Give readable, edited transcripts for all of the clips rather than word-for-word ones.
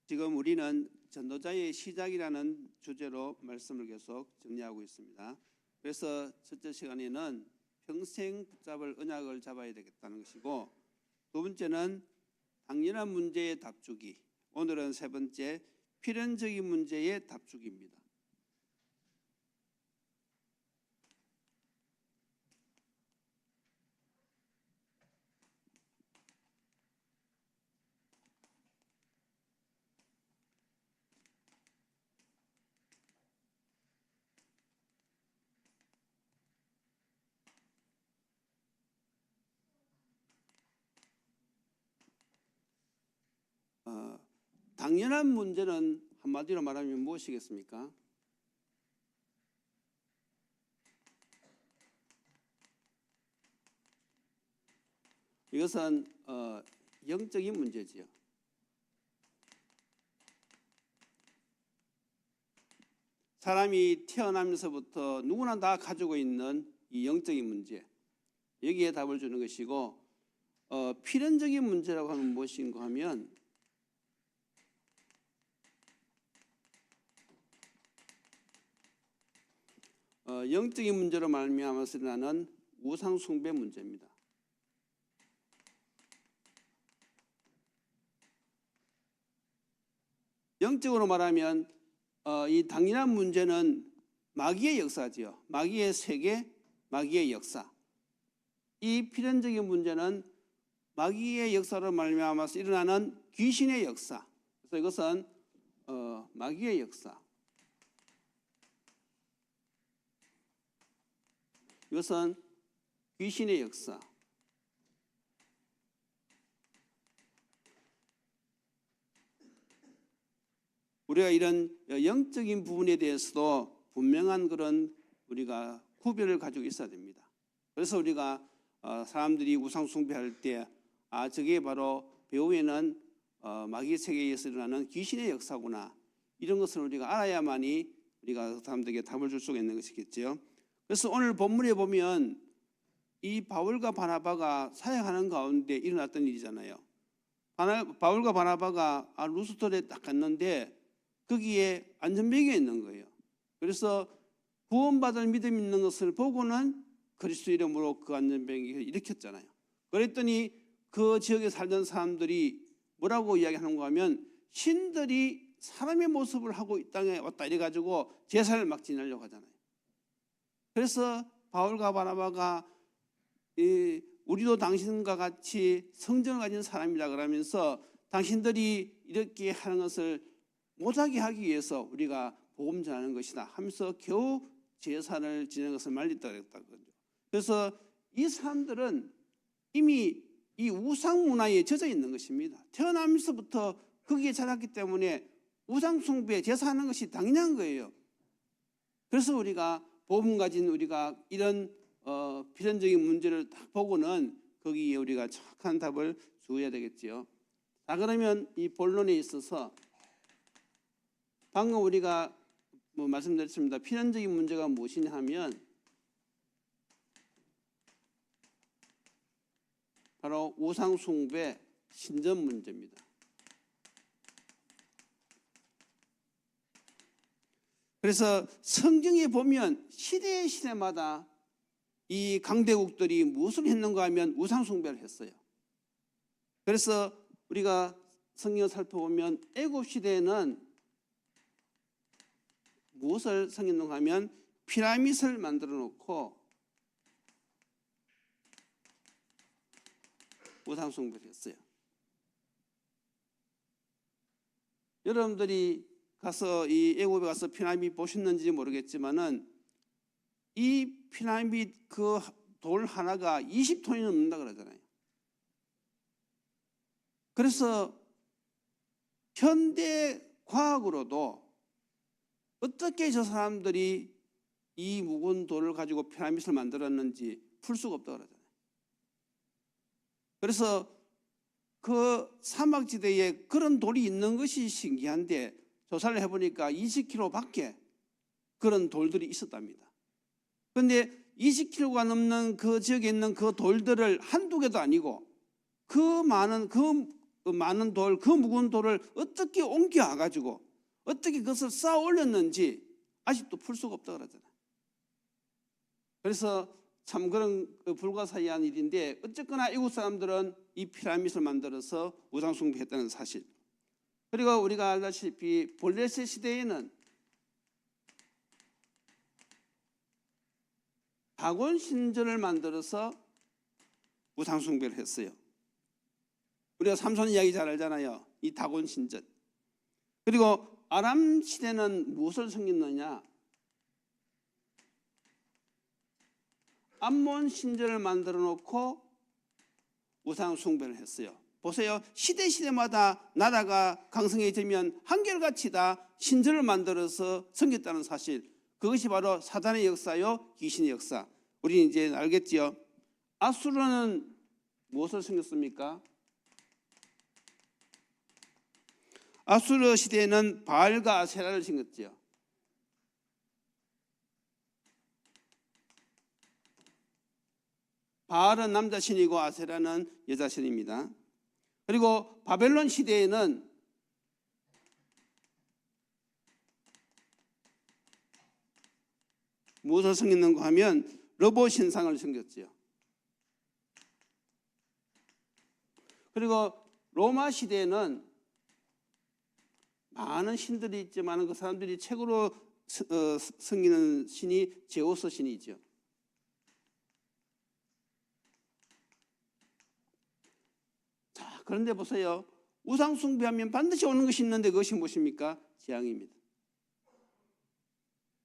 지금 우리는 전도자의 시작이라는 주제로 말씀을 계속 정리하고 있습니다. 그래서 첫째 시간에는 평생 붙잡을 언약을 잡아야 되겠다는 것이고, 두 번째는 당연한 문제의 답주기, 오늘은 세 번째 필연적인 문제의 답주기입니다. 당연한 문제는 한마디로 말하면 무엇이겠습니까? 이것은 영적인 문제지요. 사람이 태어나면서부터 누구나 다 가지고 있는 이 영적인 문제, 여기에 답을 주는 것이고, 필연적인 문제라고 하면 무엇인가 하면 영적인 문제로 말미암아서 일어나는 우상 숭배 문제입니다. 영적으로 말하면 이 당연한 문제는 마귀의 역사지요. 마귀의 세계, 마귀의 역사. 이 필연적인 문제는 마귀의 역사로 말미암아서 일어나는 귀신의 역사. 그래서 이것은 마귀의 역사. 이것은 귀신의 역사. 우리가 이런 영적인 부분에 대해서도 분명한 그런 우리가 구별을 가지고 있어야 됩니다. 그래서 우리가 사람들이 우상 숭배할 때 저게 바로 배후에는 마귀 세계에서 일어나는 귀신의 역사구나, 이런 것을 우리가 알아야만이 우리가 사람들에게 답을 줄 수가 있는 것이겠죠. 그래서 오늘 본문에 보면 이 바울과 바나바가 사역하는 가운데 일어났던 일이잖아요. 바울과 바나바가 루스드에 딱 갔는데 거기에 안전뱅이가 있는 거예요. 그래서 구원받을 믿음이 있는 것을 보고는 그리스도 이름으로 그 안전뱅이를 일으켰잖아요. 그랬더니 그 지역에 살던 사람들이 뭐라고 이야기하는가 하면, 신들이 사람의 모습을 하고 이 땅에 왔다 이래가지고 제사를 막 지내려고 하잖아요. 그래서 바울과 바나바가 우리도 당신과 같이 성전을 가진 사람이라 그러면서 당신들이 이렇게 하는 것을 못하게 하기 위해서 우리가 복음 전하는 것이다 하면서 겨우 제사를 지내는 것을 말렸다 그랬다거든요. 그래서 이 사람들은 이미 이 우상 문화에 젖어 있는 것입니다. 태어나면서부터 거기에 자랐기 때문에 우상 숭배, 제사하는 것이 당연한 거예요. 그래서 우리가 복음 가진 우리가 이런 필연적인 문제를 딱 보고는 거기에 우리가 정확한 답을 주어야 되겠지요. 자, 그러면 이 본론에 있어서 방금 우리가 말씀드렸습니다. 필연적인 문제가 무엇이냐 하면 바로 우상 숭배, 신전 문제입니다. 그래서 성경에 보면 시대마다 이 강대국들이 무엇을 했는가 하면 우상 숭배를 했어요. 그래서 우리가 성경을 살펴보면 애굽 시대에는 무엇을 섬겼는가 하면 피라밋을 만들어 놓고 우상 숭배를 했어요. 여러분들이 가서 이 애굽에 가서 피라밋 보셨는지 모르겠지만은 이 피라밋 그 돌 하나가 20톤이 넘는다 그러잖아요. 그래서 현대 과학으로도 어떻게 저 사람들이 이 무거운 돌을 가지고 피라밋을 만들었는지 풀 수가 없다고 그러잖아요. 그래서 그 사막지대에 그런 돌이 있는 것이 신기한데 조사를 해보니까 20kg밖에 그런 돌들이 있었답니다. 그런데 20kg가 넘는 그 지역에 있는 그 돌들을 한두 개도 아니고 그 많은 그 많은 돌, 그 무거운 돌을 어떻게 옮겨와 가지고 어떻게 그것을 쌓아 올렸는지 아직도 풀 수가 없다 그러잖아요. 그래서 참 그런 불가사의한 일인데, 어쨌거나 이국 사람들은 이 피라밋을 만들어서 우상 숭배했다는 사실. 그리고 우리가 알다시피 블레셋 시대에는 다곤 신전을 만들어서 우상 숭배를 했어요. 우리가 삼손 이야기 잘 알잖아요. 이 다곤 신전. 그리고 아람 시대는 무엇을 섬겼느냐? 암몬 신전을 만들어 놓고 우상 숭배를 했어요. 보세요. 시대마다 나라가 강성해지면 한결같이 다 신전을 만들어서 섬겼다는 사실. 그것이 바로 사단의 역사요, 귀신의 역사. 우리는 이제 알겠지요. 아수르는 무엇을 섬겼습니까? 아수르 시대에는 바알과 아세라를 섬겼죠. 바알은 남자 신이고 아세라는 여자 신입니다. 그리고 바벨론 시대에는 무엇을 섬겼는가 하면 러보 신상을 섬겼지요. 그리고 로마 시대에는 많은 신들이 있지만 그 사람들이 최고로 섬기는 신이 제우스 신이죠. 자, 그런데 보세요. 우상 숭배하면 반드시 오는 것이 있는데 그것이 무엇입니까? 재앙입니다.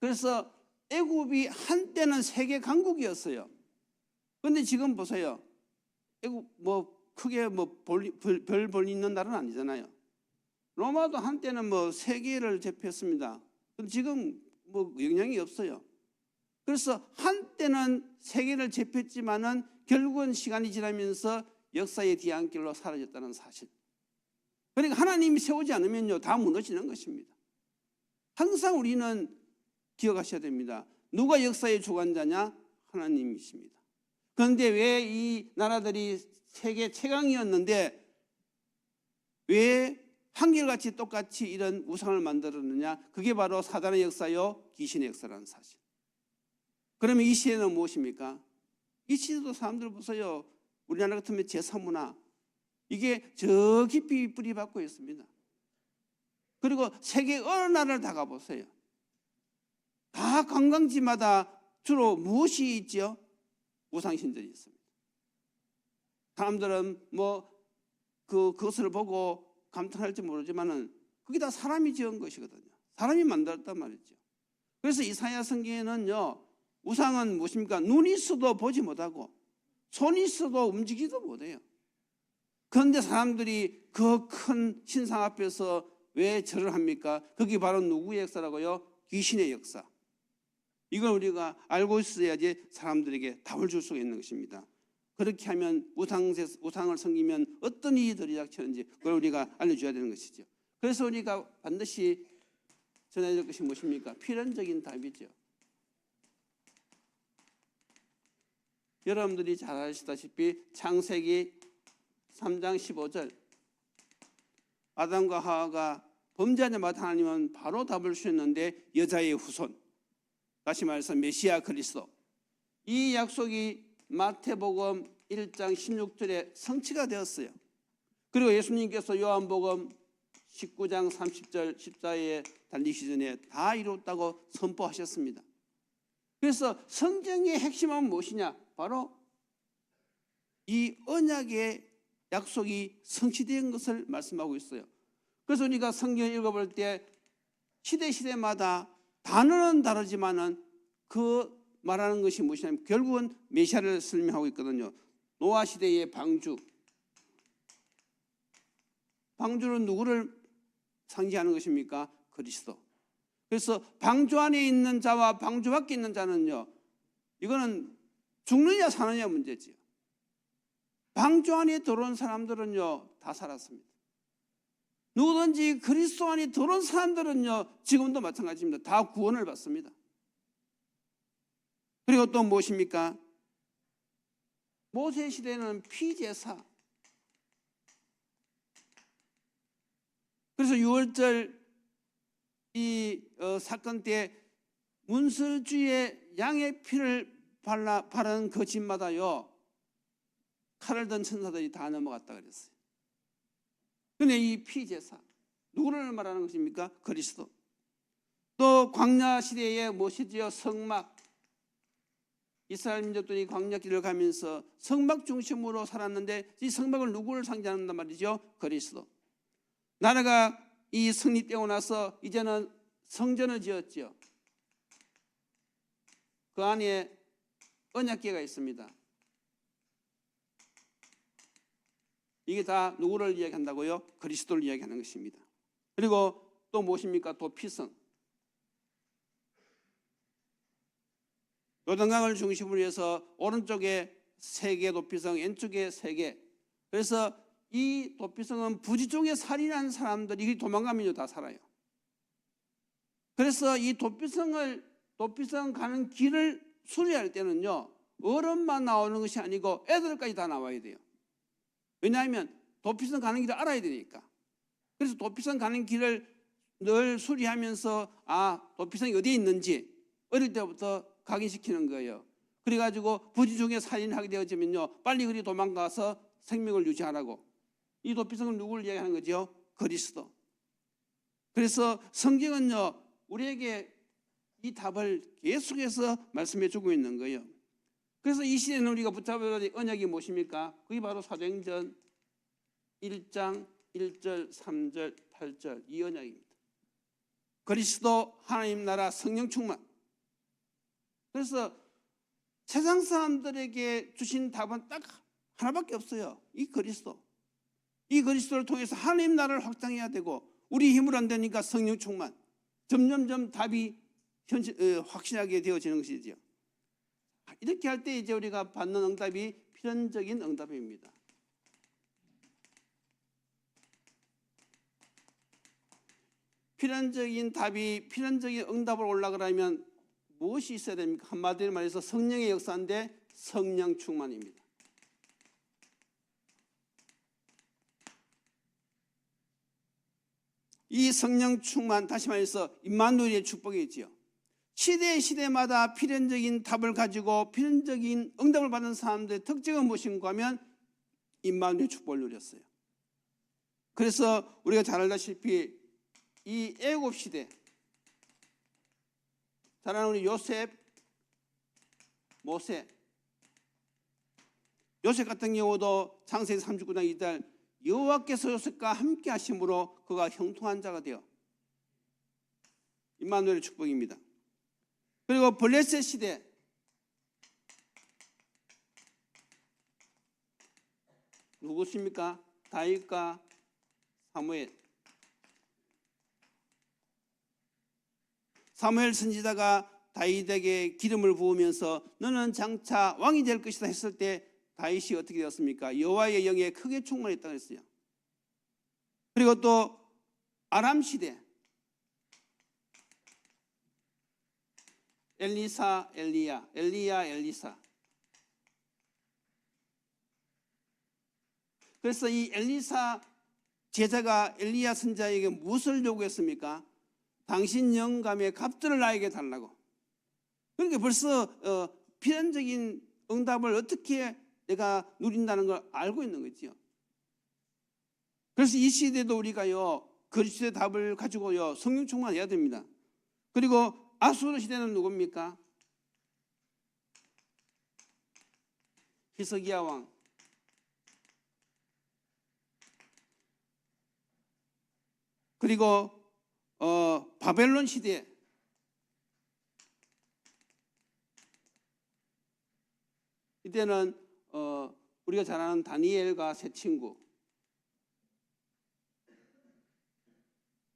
그래서 애굽이 한때는 세계 강국이었어요. 그런데 지금 보세요. 애굽 크게 별 볼 있는 나라는 아니잖아요. 로마도 한때는 세계를 제패했습니다. 그런데 지금 영향이 없어요. 그래서 한때는 세계를 제패했지만은 결국은 시간이 지나면서 역사의 뒤안길로 사라졌다는 사실. 그러니까 하나님이 세우지 않으면요, 다 무너지는 것입니다. 항상 우리는 기억하셔야 됩니다. 누가 역사의 주관자냐? 하나님이십니다. 그런데 왜 이 나라들이 세계 최강이었는데 왜 한결같이 똑같이 이런 우상을 만들었느냐? 그게 바로 사단의 역사요, 귀신의 역사라는 사실. 그러면 이 시대는 무엇입니까? 이 시대도 사람들 보세요. 우리나라 같으면 제사문화, 이게 저 깊이 뿌리 박고 있습니다. 그리고 세계 어느 나라를 다 가보세요. 다 관광지마다 주로 무엇이 있죠? 우상신전이 있습니다. 사람들은 그것을 보고 감탄할지 모르지만은 그게 다 사람이 지은 것이거든요. 사람이 만들었단 말이죠. 그래서 이사야 성경에는요, 우상은 무엇입니까? 눈이 있어도 보지 못하고 손이 있어도 움직이지도 못해요. 그런데 사람들이 그 큰 신상 앞에서 왜 절을 합니까? 그게 바로 누구의 역사라고요? 귀신의 역사. 이걸 우리가 알고 있어야지 사람들에게 답을 줄 수가 있는 것입니다. 그렇게 하면 우상을 섬기면 어떤 일이 들이닥치는지 그걸 우리가 알려줘야 되는 것이죠. 그래서 우리가 반드시 전해야 될 것이 무엇입니까? 필연적인 답이죠. 여러분들이 잘 아시다시피 창세기 3장 15절, 아담과 하와가 범죄하자마자 하나님은 바로 답을 주셨는데 여자의 후손, 다시 말해서 메시아 그리스도, 이 약속이 마태복음 1장 16절에 성취가 되었어요. 그리고 예수님께서 요한복음 19장 30절 14에 달리시기 전에 다 이뤘다고 선포하셨습니다. 그래서 성경의 핵심은 무엇이냐? 바로 이 언약의 약속이 성취된 것을 말씀하고 있어요. 그래서 우리가 성경을 읽어볼 때 시대마다 단어는 다르지만은 그 말하는 것이 무엇이냐면 결국은 메시아를 설명하고 있거든요. 노아 시대의 방주는 누구를 상징하는 것입니까? 그리스도. 그래서 방주 안에 있는 자와 방주 밖에 있는 자는요, 이거는 죽느냐 사느냐 문제지요. 방주 안에 들어온 사람들은요 다 살았습니다. 누구든지 그리스도 안에 들어온 사람들은요 지금도 마찬가지입니다. 다 구원을 받습니다. 그리고 또 무엇입니까? 모세 시대는 피제사, 그래서 6월절 이 사건 때 문설주의 양의 피를 바른 그 집마다요 칼을 든 천사들이 다 넘어갔다 그랬어요. 그런데 이 피제사 누구를 말하는 것입니까? 그리스도. 또 광야 시대에 무엇이지요? 성막. 이스라엘 민족들이 광야길을 가면서 성막 중심으로 살았는데 이 성막을 누구를 상징한단 말이죠? 그리스도. 나라가 이 성립되고 나서 이제는 성전을 지었죠. 그 안에 언약궤가 있습니다. 이게 다 누구를 이야기한다고요? 그리스도를 이야기하는 것입니다. 그리고 또 무엇입니까? 도피성. 요단강을 중심으로 해서 오른쪽에 3개 도피성, 왼쪽에 3개. 그래서 이 도피성은 부지중에 살인한 사람들이 도망가면요 다 살아요. 그래서 이 도피성 가는 길을 수리할 때는요 어른만 나오는 것이 아니고 애들까지 다 나와야 돼요. 왜냐하면 도피성 가는 길을 알아야 되니까. 그래서 도피성 가는 길을 늘 수리하면서 도피성이 어디에 있는지 어릴 때부터 각인시키는 거예요. 그래가지고 부지중에 살인하게 되어지면요 빨리 그리 도망가서 생명을 유지하라고. 이 도피성은 누구를 이야기하는 거죠? 그리스도. 그래서 성경은요 우리에게 이 답을 계속해서 말씀해 주고 있는 거예요. 그래서 이 시대는 우리가 붙잡아야 될 언약이 무엇입니까? 그게 바로 사도행전 1장 1절 3절 8절 이 언약입니다. 그리스도 하나님 나라 성령 충만. 그래서 세상 사람들에게 주신 답은 딱 하나밖에 없어요. 이 그리스도. 이 그리스도를 통해서 하나님 나라를 확장해야 되고 우리 힘으로 안 되니까 성령 충만. 점점점 답이 확신하게 되어지는 것이죠. 이렇게 할 때 이제 우리가 받는 응답이 필연적인 응답입니다. 필연적인 답이 필연적인 응답을 올라가려면 무엇이 있어야 됩니까? 한마디로 말해서 성령의 역사인데 성령 충만입니다. 이 성령 충만, 다시 말해서 임마누엘의 축복이지요. 시대마다 필연적인 답을 가지고 필연적인 응답을 받는 사람들의 특징은 무엇인가 하면 임마누엘의 축복을 누렸어요. 그래서 우리가 잘 알다시피 이 애굽 시대 잘 아는 우리 요셉, 모세. 요셉 같은 경우도 창세기 39장 2절 여호와께서 요셉과 함께 하심으로 그가 형통한 자가 되어 임마누엘의 축복입니다. 그리고 블레셋 시대 누구십니까? 다윗과 사무엘. 사무엘 선지자가 다윗에게 기름을 부으면서 너는 장차 왕이 될 것이다 했을 때 다윗이 어떻게 되었습니까? 여호와의 영에 크게 충만했다고 했어요. 그리고 또 아람 시대 엘리사, 엘리야, 엘리사. 그래서 이 엘리사 제자가 엘리야 선지자에게 무엇을 요구했습니까? 당신 영감의 값들을 나에게 달라고. 그러니까 벌써 필연적인 응답을 어떻게 내가 누린다는 걸 알고 있는 거죠. 그래서 이 시대도 우리가요 그리스도의 답을 가지고요 성령 충만해야 됩니다. 그리고 아수르 시대는 누굽니까? 히스기야 왕. 그리고 바벨론 시대. 이때는 우리가 잘 아는 다니엘과 세 친구.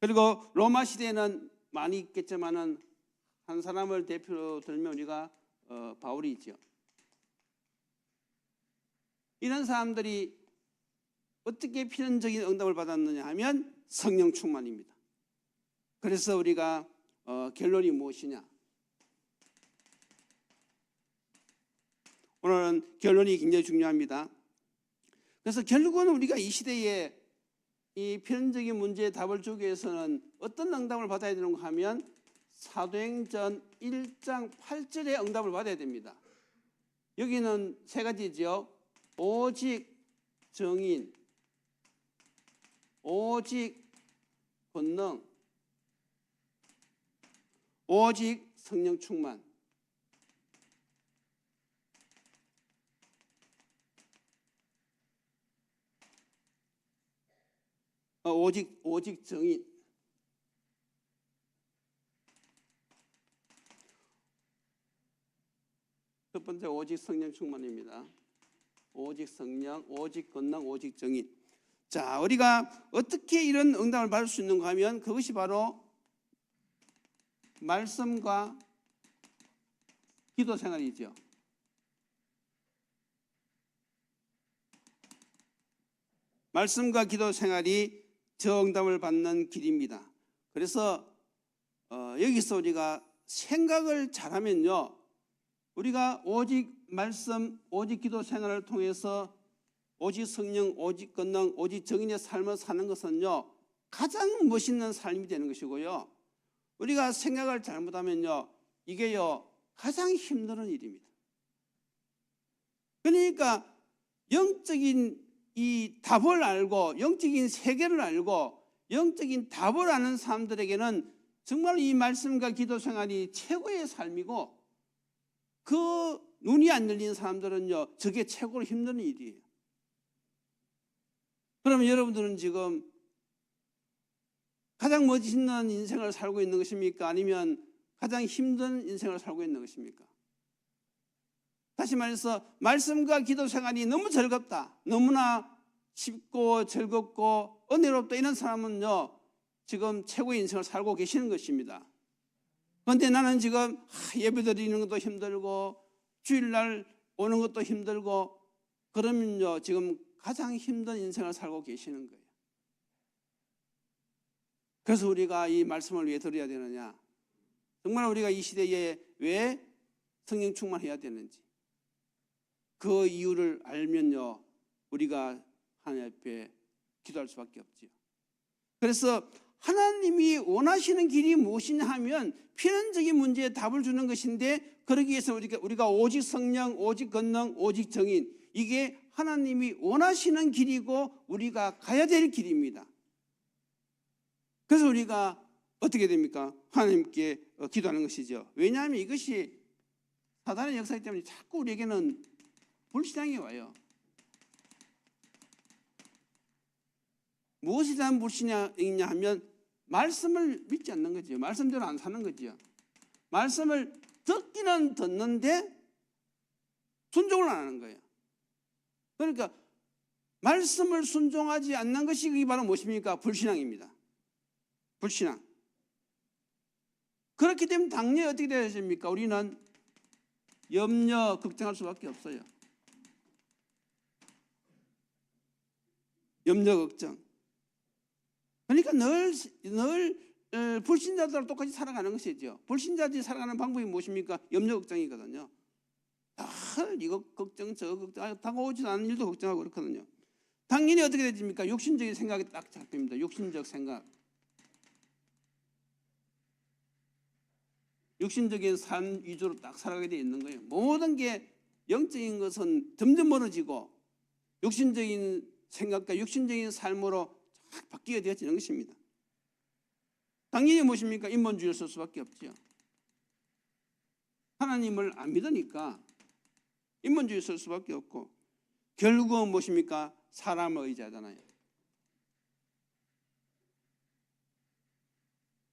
그리고 로마 시대에는 많이 있겠지만은 한 사람을 대표로 들면 우리가 바울이 있죠. 이런 사람들이 어떻게 필연적인 응답을 받았느냐 하면 성령 충만입니다. 그래서 우리가 결론이 무엇이냐? 오늘은 결론이 굉장히 중요합니다. 그래서 결국은 우리가 이 시대에 이 필연적인 문제의 답을 주기 위해서는 어떤 응답을 받아야 되는가 하면 사도행전 1장 8절의 응답을 받아야 됩니다. 여기는 세 가지죠. 오직 정인, 오직 권능, 오직 성령 충만. 오직 정인. 첫 번째 오직 성령 충만입니다. 오직 성령, 오직 권능, 오직 정인. 자, 우리가 어떻게 이런 응답을 받을 수 있는가 하면 그것이 바로 말씀과 기도 생활이죠. 말씀과 기도 생활이 저 응답을 받는 길입니다. 그래서 여기서 우리가 생각을 잘하면요, 우리가 오직 말씀, 오직 기도 생활을 통해서 오직 성령, 오직 권능, 오직 정인의 삶을 사는 것은요, 가장 멋있는 삶이 되는 것이고요. 우리가 생각을 잘못하면요, 이게요 가장 힘든 일입니다. 그러니까 영적인 이 답을 알고, 영적인 세계를 알고, 영적인 답을 아는 사람들에게는 정말 이 말씀과 기도 생활이 최고의 삶이고, 그 눈이 안 열린 사람들은요, 저게 최고로 힘든 일이에요. 그러면 여러분들은 지금 가장 멋있는 인생을 살고 있는 것입니까? 아니면 가장 힘든 인생을 살고 있는 것입니까? 다시 말해서 말씀과 기도 생활이 너무 즐겁다, 너무나 쉽고 즐겁고 은혜롭다, 이런 사람은요 지금 최고의 인생을 살고 계시는 것입니다. 그런데 나는 지금 예배 드리는 것도 힘들고 주일날 오는 것도 힘들고, 그러면요 지금 가장 힘든 인생을 살고 계시는 거예요. 그래서 우리가 이 말씀을 왜 들어야 되느냐, 정말 우리가 이 시대에 왜 성령 충만해야 되는지 그 이유를 알면요 우리가 하나님 앞에 기도할 수밖에 없지요. 그래서 하나님이 원하시는 길이 무엇이냐 하면 필연적인 문제에 답을 주는 것인데, 그러기 위해서 우리가 오직 성령, 오직 권능, 오직 정인, 이게 하나님이 원하시는 길이고 우리가 가야 될 길입니다. 그래서 우리가 어떻게 됩니까? 하나님께 기도하는 것이죠. 왜냐하면 이것이 사단의 역사이기 때문에 자꾸 우리에게는 불신앙이 와요. 무엇이 대한 불신앙이냐 하면 말씀을 믿지 않는 거지요. 말씀대로 안 사는 거지요. 말씀을 듣기는 듣는데 순종을 안 하는 거예요. 그러니까 말씀을 순종하지 않는 것이 그게 바로 무엇입니까? 불신앙입니다. 불신앙. 그렇기 때문에 당연히 어떻게 되어야 됩니까? 우리는 염려, 걱정할 수밖에 없어요. 염려, 걱정. 그러니까 늘 불신자들하고 똑같이 살아가는 것이죠. 불신자들이 살아가는 방법이 무엇입니까? 염려, 걱정이거든요. 이거 걱정, 저거 걱정, 다가오지도 않은 일도 걱정하고 그렇거든요. 당연히 어떻게 됩니까? 육신적인 생각이 딱 잡힙니다. 육신적 생각. 육신적인 삶 위주로 딱 살아가게 되어 있는 거예요. 모든 게 영적인 것은 점점 멀어지고 육신적인 생각과 육신적인 삶으로 쫙 바뀌게 되어지는 것입니다. 당연히 무엇입니까? 인본주의를 쓸 수밖에 없죠. 하나님을 안 믿으니까 인본주의 쓸 수밖에 없고, 결국은 무엇입니까? 사람을 의지하잖아요.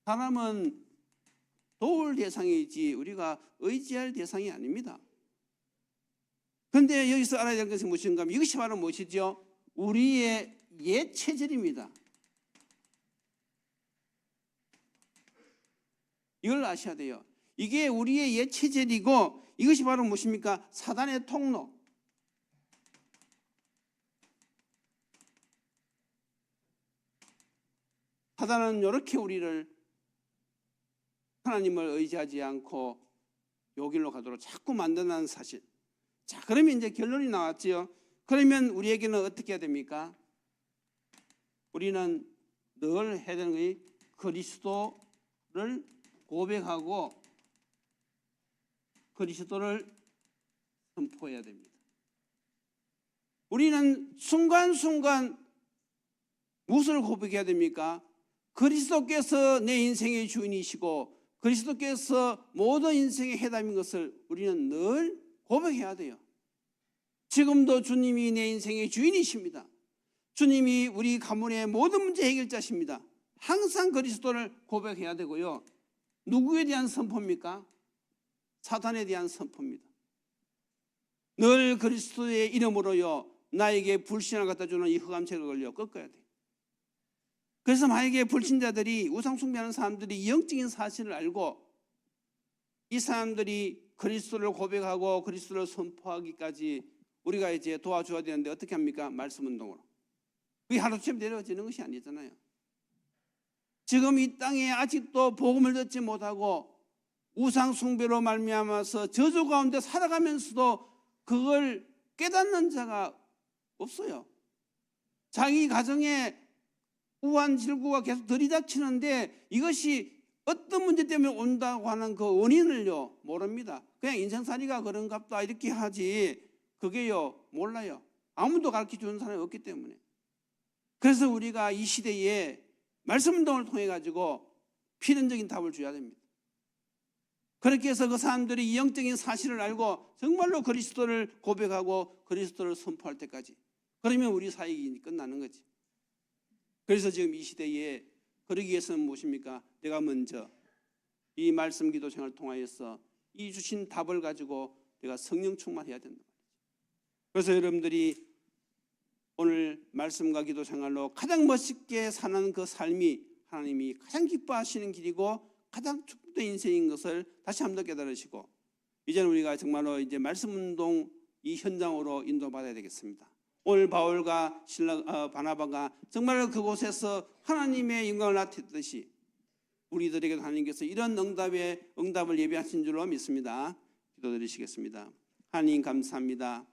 사람은 도울 대상이지 우리가 의지할 대상이 아닙니다. 그런데 여기서 알아야 될 것은 무엇인가 하면 이것이 바로 무엇이죠? 우리의 옛 체질입니다. 이걸 아셔야 돼요. 이게 우리의 옛 체질이고, 이것이 바로 무엇입니까? 사단의 통로. 사단은 이렇게 우리를 하나님을 의지하지 않고 요 길로 가도록 자꾸 만든다는 사실. 자, 그러면 이제 결론이 나왔지요. 그러면 우리에게는 어떻게 해야 됩니까? 우리는 늘 해야 되는 것이 그리스도를 고백하고 그리스도를 선포해야 됩니다. 우리는 순간순간 무엇을 고백해야 됩니까? 그리스도께서 내 인생의 주인이시고 그리스도께서 모든 인생의 해답인 것을 우리는 늘 고백해야 돼요. 지금도 주님이 내 인생의 주인이십니다. 주님이 우리 가문의 모든 문제 해결자십니다. 항상 그리스도를 고백해야 되고요. 누구에 대한 선포입니까? 사탄에 대한 선포입니다. 늘 그리스도의 이름으로요, 나에게 불신을 갖다 주는 이 흑암책을 걸려 꺾어야 돼요. 그래서 만약에 불신자들이, 우상 숭배하는 사람들이 영적인 사실을 알고 이 사람들이 그리스도를 고백하고 그리스도를 선포하기까지 우리가 이제 도와줘야 되는데 어떻게 합니까? 말씀 운동으로. 그게 하루쯤 내려지는 것이 아니잖아요. 지금 이 땅에 아직도 복음을 듣지 못하고 우상 숭배로 말미암아서 저주 가운데 살아가면서도 그걸 깨닫는 자가 없어요. 자기 가정에 우한 질구가 계속 들이닥치는데 이것이 어떤 문제 때문에 온다고 하는 그 원인을요 모릅니다. 그냥 인생살이가 그런갑다 이렇게 하지 그게요 몰라요. 아무도 가르쳐주는 사람이 없기 때문에. 그래서 우리가 이 시대에 말씀 운동을 통해 가지고 필연적인 답을 줘야 됩니다. 그렇게 해서 그 사람들이 영적인 사실을 알고 정말로 그리스도를 고백하고 그리스도를 선포할 때까지, 그러면 우리 사역이 끝나는 거지. 그래서 지금 이 시대에 그러기 위해서는 무엇입니까? 내가 먼저 이 말씀 기도 생활을 통하여서 이 주신 답을 가지고 내가 성령 충만해야 된다. 그래서 여러분들이 오늘 말씀과 기도 생활로 가장 멋있게 사는 그 삶이 하나님이 가장 기뻐하시는 길이고 가장 축복된 인생인 것을 다시 한번 깨달으시고, 이제는 우리가 정말로 이제 말씀 운동 이 현장으로 인도받아야 되겠습니다. 오늘 바울과 바나바가 정말로 그곳에서 하나님의 영광을 나타냈듯이 우리들에게도 하나님께서 이런 응답을 예비하신 줄로 믿습니다. 기도드리시겠습니다. 하나님 감사합니다.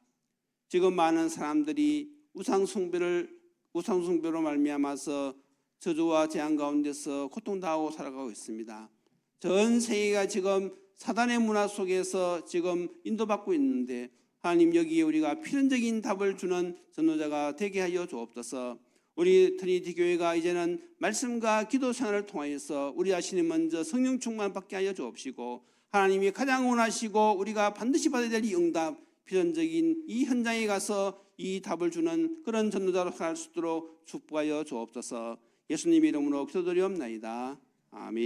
지금 많은 사람들이 우상 숭배로 말미암아서 저주와 재앙 가운데서 고통당하고 살아가고 있습니다. 전 세계가 지금 사단의 문화 속에서 지금 인도받고 있는데 하나님, 여기에 우리가 필연적인 답을 주는 전도자가 되게 하여 주옵소서. 우리 트리니티 교회가 이제는 말씀과 기도 생활을 통하여서 우리 자신이 먼저 성령 충만 받게 하여 주옵시고, 하나님이 가장 원하시고 우리가 반드시 받아야 될 이 응답, 필연적인 이 현장에 가서 이 답을 주는 그런 전도자로 살 수 있도록 축복하여 주옵소서. 예수님 이름으로 기도드리옵나이다. 아멘.